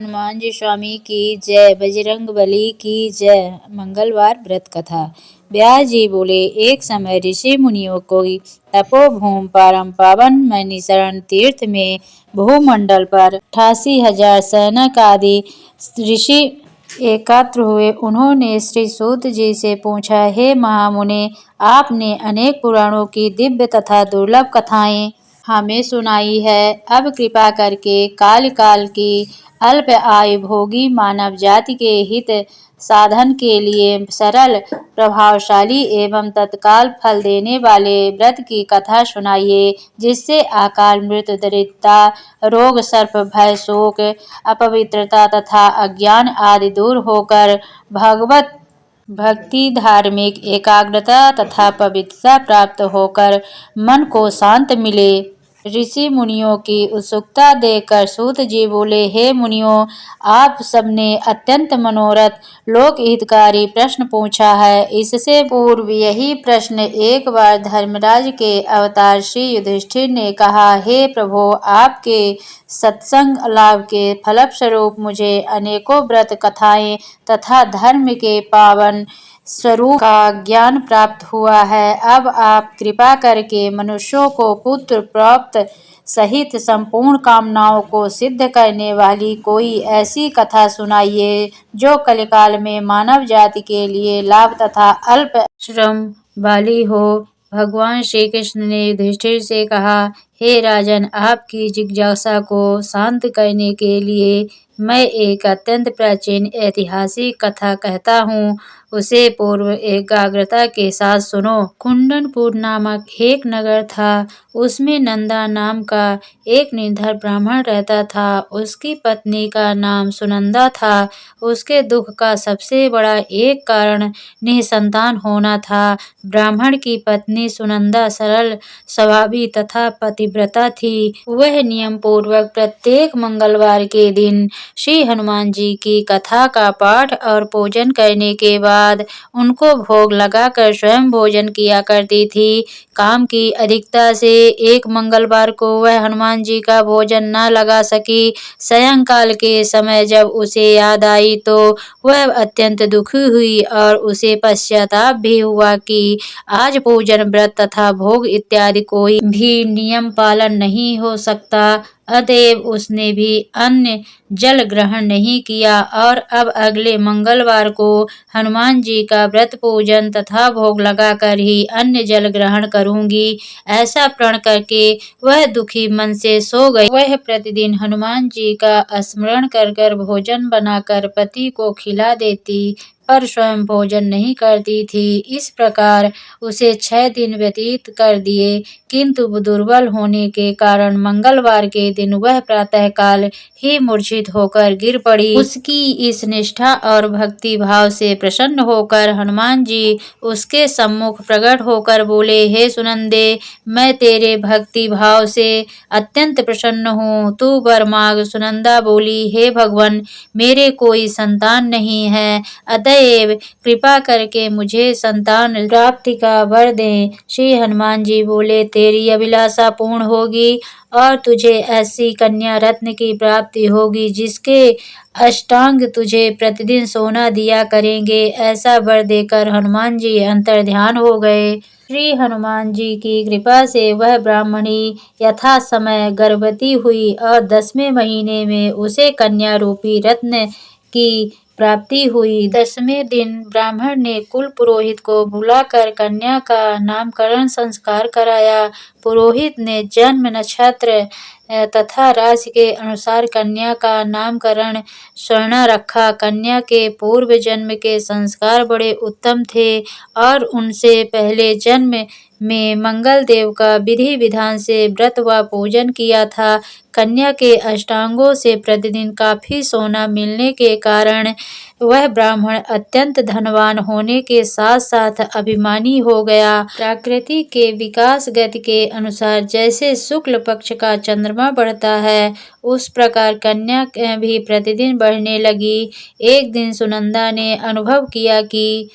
हनुमान जी स्वामी की जय। बजरंगबली की जय। मंगलवार व्रत कथा। व्यास जी बोले, एक समय ऋषि मुनियों को तपोभूमि परम पावन मणिशरण तीर्थ में भूमंडल पर 88,000 सैनिक आदि ऋषि एकत्र हुए। उन्होंने श्री सूत जी से पूछा, हे महामुने, आपने अनेक पुराणों की दिव्य तथा दुर्लभ कथाएं हमें सुनाई है। अब कृपा करके काल काल की अल्प आयु भोगी मानव जाति के हित साधन के लिए सरल, प्रभावशाली एवं तत्काल फल देने वाले व्रत की कथा सुनाइए, जिससे अकाल मृत्यु, दरिद्रता, रोग, सर्प भय, शोक, अपवित्रता तथा अज्ञान आदि दूर होकर भगवत भक्ति, धार्मिक एकाग्रता तथा पवित्रता प्राप्त होकर मन को शांत मिले। ऋषि मुनियों की उत्सुकता देखकर सूत जी बोले, हे मुनियों, आप सबने अत्यंत मनोरथ लोक हितकारी प्रश्न पूछा है। इससे पूर्व यही प्रश्न एक बार धर्मराज के अवतार श्री युधिष्ठिर ने कहा, हे प्रभो, आपके सत्संग लाभ के फलस्वरूप मुझे अनेकों व्रत कथाएं तथा धर्म के पावन स्वरूप का ज्ञान प्राप्त हुआ है। अब आप कृपा करके मनुष्यों को पुत्र प्राप्त सहित संपूर्ण कामनाओं को सिद्ध करने वाली कोई ऐसी कथा सुनाइए जो कलिकाल में मानव जाति के लिए लाभ तथा अल्प श्रम वाली हो। भगवान श्री कृष्ण ने युधिष्ठिर से कहा, हे राजन, आपकी जिज्ञासा को शांत करने के लिए मैं एक अत्यंत प्राचीन ऐतिहासिक कथा कहता हूँ। उसे पूर्व एकाग्रता के साथ सुनो। कुंदनपुर नामक एक नगर था। उसमें नंदा नाम का एक निर्धन ब्राह्मण रहता था। उसकी पत्नी का नाम सुनंदा था। उसके दुख का सबसे बड़ा एक कारण निसंतान होना था। ब्राह्मण की पत्नी सुनंदा सरल स्वभावी तथा पतिव्रता थी। वह नियम पूर्वक प्रत्येक मंगलवार के दिन श्री हनुमान जी की कथा का पाठ और पूजन करने के बाद उनको भोग लगाकर स्वयं भोजन किया करती थी। काम की अधिकता से एक मंगलवार को वह हनुमान जी का भोजन न लगा सकी। सायंकाल के समय जब उसे याद आई तो वह अत्यंत दुखी हुई और उसे पश्चाताप भी हुआ कि आज पूजन, व्रत तथा भोग इत्यादि कोई भी नियम पालन नहीं हो सकता। अतएव उसने भी अन्न जल ग्रहण नहीं किया और अब अगले मंगलवार को हनुमान जी का व्रत, पूजन तथा भोग लगाकर ही अन्न जल ग्रहण करूंगी, ऐसा प्रण करके वह दुखी मन से सो गई। वह प्रतिदिन हनुमान जी का स्मरण कर कर भोजन बनाकर पति को खिला देती, पर स्वयं भोजन नहीं करती थी। इस प्रकार उसे 6 दिन व्यतीत कर दिए, किंतु दुर्बल होने के कारण मंगलवार के दिन वह प्रातःकाल ही मूर्छित होकर गिर पड़ी। उसकी इस निष्ठा और भक्ति भाव से प्रसन्न होकर हनुमान जी उसके सम्मुख प्रकट होकर बोले, हे सुनंदे, मैं तेरे भक्ति भाव से अत्यंत प्रसन्न हूँ, तू वर मांग। सुनंदा बोली, हे भगवान, मेरे कोई संतान नहीं है, अतएव कृपा करके मुझे संतान प्राप्ति का वर दें। श्री हनुमान जी बोले, तेरी अभिलाषा पूर्ण होगी और तुझे ऐसी कन्या रत्न की प्राप्ति होगी जिसके अष्टांग तुझे प्रतिदिन सोना दिया करेंगे। ऐसा वर देकर हनुमान जी अंतर्ध्यान हो गए। श्री हनुमान जी की कृपा से वह ब्राह्मणी यथा समय गर्भवती हुई और 10वें महीने में उसे कन्या रूपी रत्न की प्राप्ति हुई। 10वें दिन ब्राह्मण ने कुल पुरोहित को बुलाकर कन्या का नामकरण संस्कार कराया। पुरोहित ने जन्म, नक्षत्र तथा राशि के अनुसार कन्या का नामकरण स्वर्णा रखा। कन्या के पूर्व जन्म के संस्कार बड़े उत्तम थे और उनसे पहले जन्म में मंगल देव का विधि विधान से व्रत व पूजन किया था। कन्या के अष्टांगों से प्रतिदिन काफी सोना मिलने के कारण वह ब्राह्मण अत्यंत धनवान होने के साथ साथ अभिमानी हो गया। प्रकृति के विकास गति के अनुसार जैसे शुक्ल पक्ष का चंद्रमा बढ़ता है, उस प्रकार कन्या भी प्रतिदिन बढ़ने लगी। एक दिन सुनंदा ने अनुभव किया कि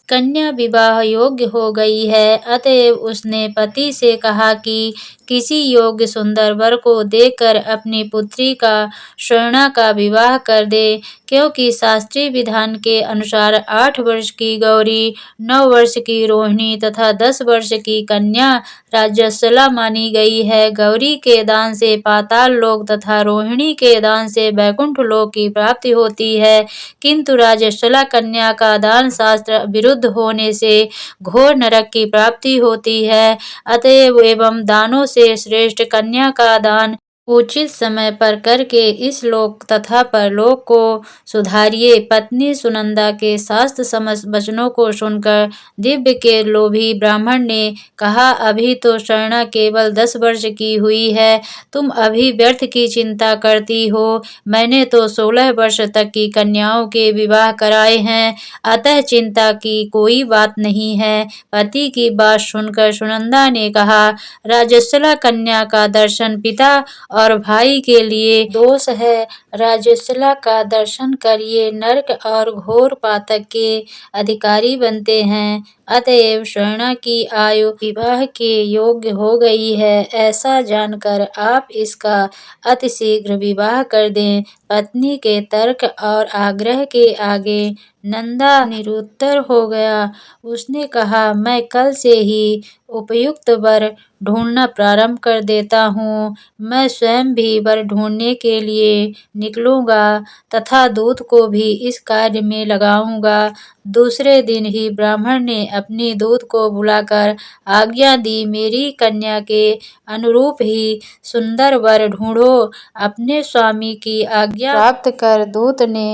कन्या विवाह योग्य हो गई है, अतएव उसने पति से कहा कि किसी योग्य सुंदर वर को देखकर अपनी पुत्री का स्वर्णा का विवाह कर दे, क्योंकि शास्त्रीय विधान के अनुसार 8 वर्ष की गौरी, 9 वर्ष की रोहिणी तथा 10 वर्ष की कन्या राज्यशला मानी गई है। गौरी के दान से पाताल लोक तथा रोहिणी के दान से वैकुंठ लोक की प्राप्ति होती है, किंतु राज्यशला कन्या का दान शास्त्र विरुद्ध होने से घोर नरक की प्राप्ति होती है। अतएव एवं दानों से श्रेष्ठ कन्या का दान उचित समय पर करके इस लोक तथा परलोक को सुधारिए। पत्नी सुनंदा के शास्त्र समस्त वचनों को सुनकर दिव्य के लोभी ब्राह्मण ने कहा, अभी तो स्वर्णा केवल 10 वर्ष की हुई है, तुम अभी व्यर्थ की चिंता करती हो। मैंने तो 16 वर्ष तक की कन्याओं के विवाह कराए हैं, अतः चिंता की कोई बात नहीं है। पति की बात सुनकर सुनंदा ने कहा, राजश्री कन्या का दर्शन पिता और भाई के लिए दोष है। राजश्री का दर्शन कर ये नरक और घोर पातक के अधिकारी बनते हैं। अतएव स्वर्णा की आयु विवाह के योग्य हो गई है, ऐसा जानकर आप इसका अतिशीघ्र विवाह कर दें। पत्नी के तर्क और आग्रह के आगे नंदा निरुत्तर हो गया। उसने कहा, मैं कल से ही उपयुक्त वर ढूंढना प्रारंभ कर देता हूँ। मैं स्वयं भी वर ढूंढने के लिए निकलूंगा तथा दूत को भी इस कार्य में लगाऊंगा। दूसरे दिन ही ब्राह्मण ने अपनी दूत को बुलाकर आज्ञा दी, मेरी कन्या के अनुरूप ही सुंदर वर ढूंढो। अपने स्वामी की आज्ञा प्राप्त कर दूत ने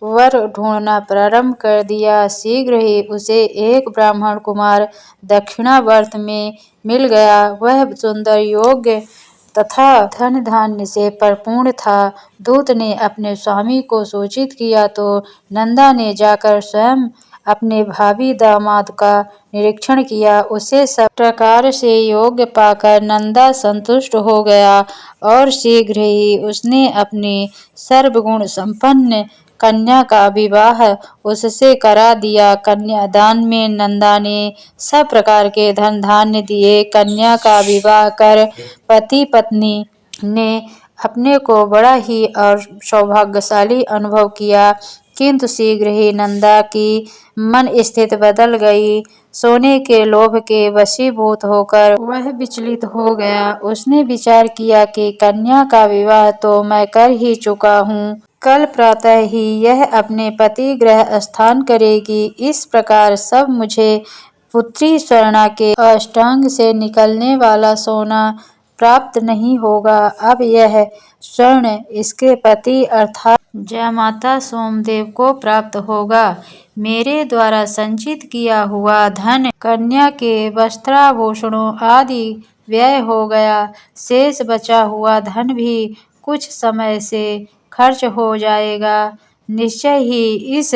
वर ढूंढना प्रारंभ कर दिया। शीघ्र ही उसे एक ब्राह्मण कुमार दक्षिणावर्त में मिल गया। वह सुंदर, योग्य तथा धन धान्य से परिपूर्ण था। दूत ने अपने स्वामी को सूचित किया तो नंदा ने जाकर स्वयं अपने भावी दामाद का निरीक्षण किया। उसे सब प्रकार से योग्य पाकर नंदा संतुष्ट हो गया और शीघ्र ही उसने अपनी सर्वगुण संपन्न कन्या का विवाह उससे करा दिया। कन्यादान में नंदा ने सब प्रकार के धन धान्य दिए। कन्या का विवाह कर पति पत्नी ने अपने को बड़ा ही और सौभाग्यशाली अनुभव किया, किंतु शीघ्र ही नंदा की मन स्थिति बदल गई। सोने के लोभ के वशीभूत होकर वह विचलित हो गया। उसने विचार किया कि कन्या का विवाह तो मैं कर ही चुका हूँ, कल प्रातः ही यह अपने पति गृह स्थान करेगी। इस प्रकार सब मुझे पुत्री स्वर्णा के अष्टांग से निकलने वाला सोना प्राप्त नहीं होगा। अब यह स्वर्ण इसके पति अर्थात जयमाता सोमदेव को प्राप्त होगा। मेरे द्वारा संचित किया हुआ धन, कन्या के वस्त्राभूषणों आदि व्यय हो गया। शेष बचा हुआ धन भी कुछ समय से खर्च हो जाएगा। निश्चय ही इस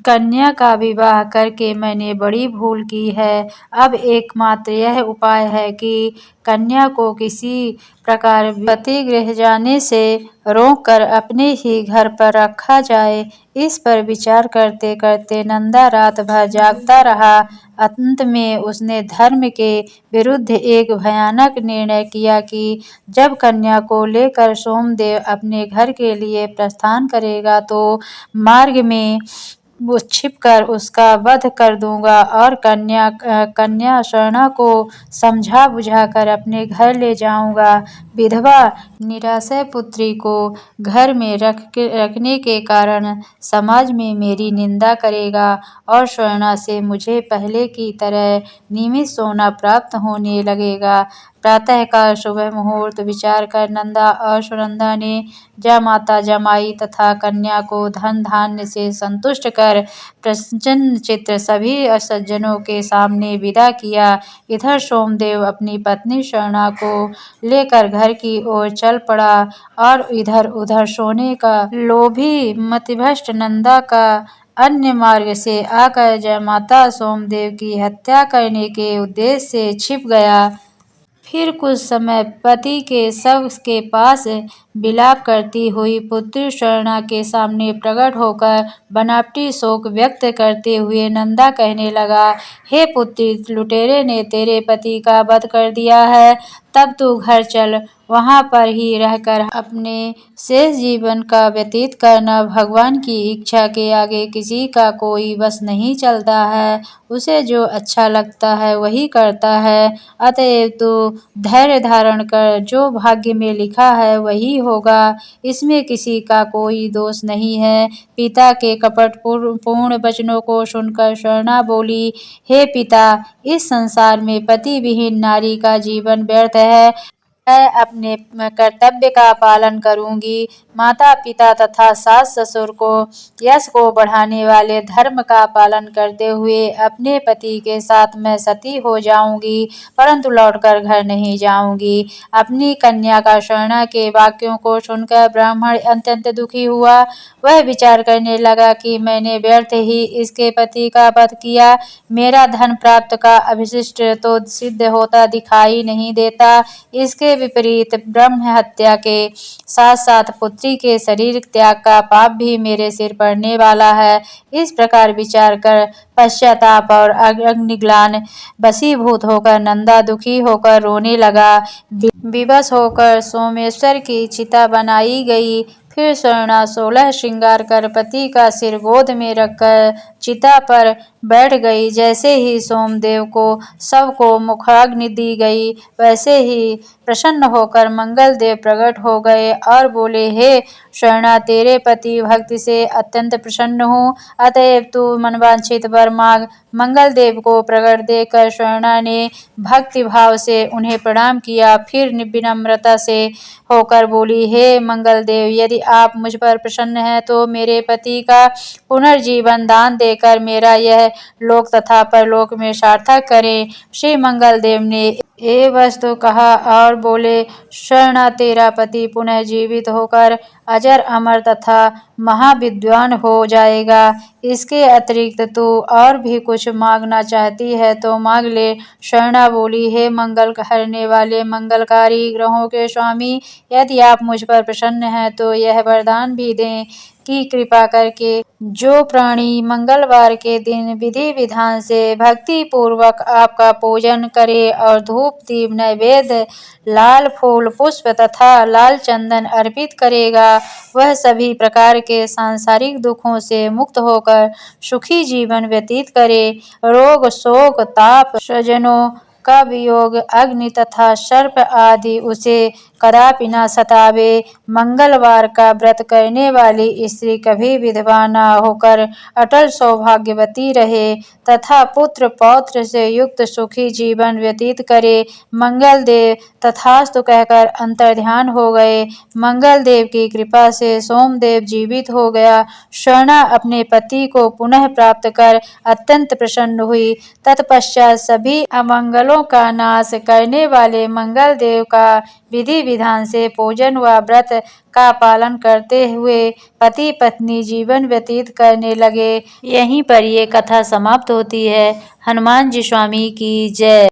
कन्या का विवाह करके मैंने बड़ी भूल की है। अब एकमात्र यह उपाय है कि कन्या को किसी प्रकार पति गृह जाने से रोककर अपने ही घर पर रखा जाए। इस पर विचार करते करते नंदा रात भर जागता रहा। अंत में उसने धर्म के विरुद्ध एक भयानक निर्णय किया कि जब कन्या को लेकर सोमदेव अपने घर के लिए प्रस्थान करेगा तो मार्ग में वो छिपकर उसका वध कर दूंगा और कन्या स्वर्णा को समझा बुझाकर अपने घर ले जाऊंगा। विधवा निराश्रय पुत्री को घर में रखने के कारण समाज में मेरी निंदा करेगा और स्वर्णा से मुझे पहले की तरह नियमित सोना प्राप्त होने लगेगा। प्रातःकाल सुबह मुहूर्त विचार कर नंदा और सुनंदा ने जयमाता जमाई तथा कन्या को धन धान्य से संतुष्ट कर प्रसन्न चित्त सभी सज्जनों के सामने विदा किया। इधर सोमदेव अपनी पत्नी स्वर्णा को लेकर घर की ओर चल पड़ा और इधर उधर सोने का लोभी मतिभ्रष्ट नंदा का अन्य मार्ग से आकर जयमाता सोमदेव की हत्या करने के उद्देश्य से छिप गया। फिर कुछ समय पति के शव के पास विलाप करती हुई पुत्री स्वर्णा के सामने प्रकट होकर बनावटी शोक व्यक्त करते हुए नंदा कहने लगा, हे पुत्री, लुटेरे ने तेरे पति का वध कर दिया है। तब तू घर चल, वहां पर ही रहकर अपने शेष जीवन का व्यतीत करना। भगवान की इच्छा के आगे किसी का कोई बस नहीं चलता है। उसे जो अच्छा लगता है वही करता है। अतएव तू धैर्य धारण कर, जो भाग्य में लिखा है वही होगा। इसमें किसी का कोई दोष नहीं है। पिता के कपट पूर्ण वचनों को सुनकर स्वर्णा बोली, हे पिता, इस संसार में पति विहीन नारी का जीवन व्यर्थ है। मैं अपने कर्तव्य का पालन करूंगी। माता पिता तथा सास ससुर को यश को बढ़ाने वाले धर्म का पालन करते हुए अपने पति के साथ मैं सती हो जाऊंगी, परंतु लौटकर घर नहीं जाऊंगी। अपनी कन्या का स्वर्णा के वाक्यों को सुनकर ब्राह्मण अत्यंत दुखी हुआ। वह विचार करने लगा कि मैंने व्यर्थ ही इसके पति का वध किया। मेरा धन प्राप्त का अभिष्ट तो सिद्ध होता दिखाई नहीं देता। इसके विपरीत ब्रह्म हत्या के साथ साथ पुत्री के शरीर त्याग का पाप भी मेरे सिर पड़ने वाला है। इस प्रकार विचार कर पश्चाताप और अग्निग्लान वशीभूत होकर नंदा दुखी होकर रोने लगा। विवश होकर सोमेश्वर की चिता बनाई गई। फिर स्वर्णा 16 श्रृंगार कर पति का सिर गोद में रखकर चिता पर बैठ गई। जैसे ही सोमदेव को शव को मुखाग्नि दी गई, वैसे ही प्रसन्न होकर मंगल देव प्रकट हो गए और बोले, हे स्वर्णा, तेरे पति भक्ति से अत्यंत प्रसन्न हूँ, अतएव तू मनवांछित वर मांग। मंगल देव को प्रकट देखकर स्वर्णा ने भक्ति भाव से उन्हें प्रणाम किया। फिर विनम्रता से होकर बोली, हे मंगल देव, यदि आप मुझ पर प्रसन्न हैं तो मेरे पति का पुनर्जीवन दान देकर मेरा यह लोक तथा परलोक में सार्थक करें। श्री मंगल देव ने ये वस्तु कहा और बोले, स्वर्णा, तेरा पति पुनः जीवित होकर अजर अमर तथा महाविद्वान हो जाएगा। इसके अतिरिक्त तू और भी कुछ मांगना चाहती है तो मांग ले। स्वर्णा बोली, हे मंगल हरने वाले मंगलकारी ग्रहों के स्वामी, यदि आप मुझ पर प्रसन्न हैं तो यह वरदान भी दें कि कृपा करके जो प्राणी मंगलवार के दिन विधि विधान से भक्ति पूर्वक आपका पूजन करे और धूप दीप नैवेद्य लाल फूल पुष्प तथा लाल चंदन अर्पित करेगा, वह सभी प्रकार के सांसारिक दुखों से मुक्त होकर सुखी जीवन व्यतीत करे। रोग शोक ताप स्वजनों का वियोग अग्नि तथा सर्प आदि उसे कदापि न सतावे। मंगलवार का व्रत करने वाली स्त्री कभी विधवा न होकर अटल सौभाग्यवती रहे तथा पुत्र पौत्र से युक्त सुखी जीवन व्यतीत करे। मंगल देव तथास्तु कहकर अंतर्ध्यान हो गए। मंगल देव की कृपा से सोमदेव जीवित हो गया। स्वर्णा अपने पति को पुनः प्राप्त कर अत्यंत प्रसन्न हुई। तत्पश्चात सभी अमंगलों का नाश करने वाले मंगल देव का विधि विधान से पूजन व व्रत का पालन करते हुए पति पत्नी जीवन व्यतीत करने लगे। यहीं पर ये कथा समाप्त होती है। हनुमान जी स्वामी की जय।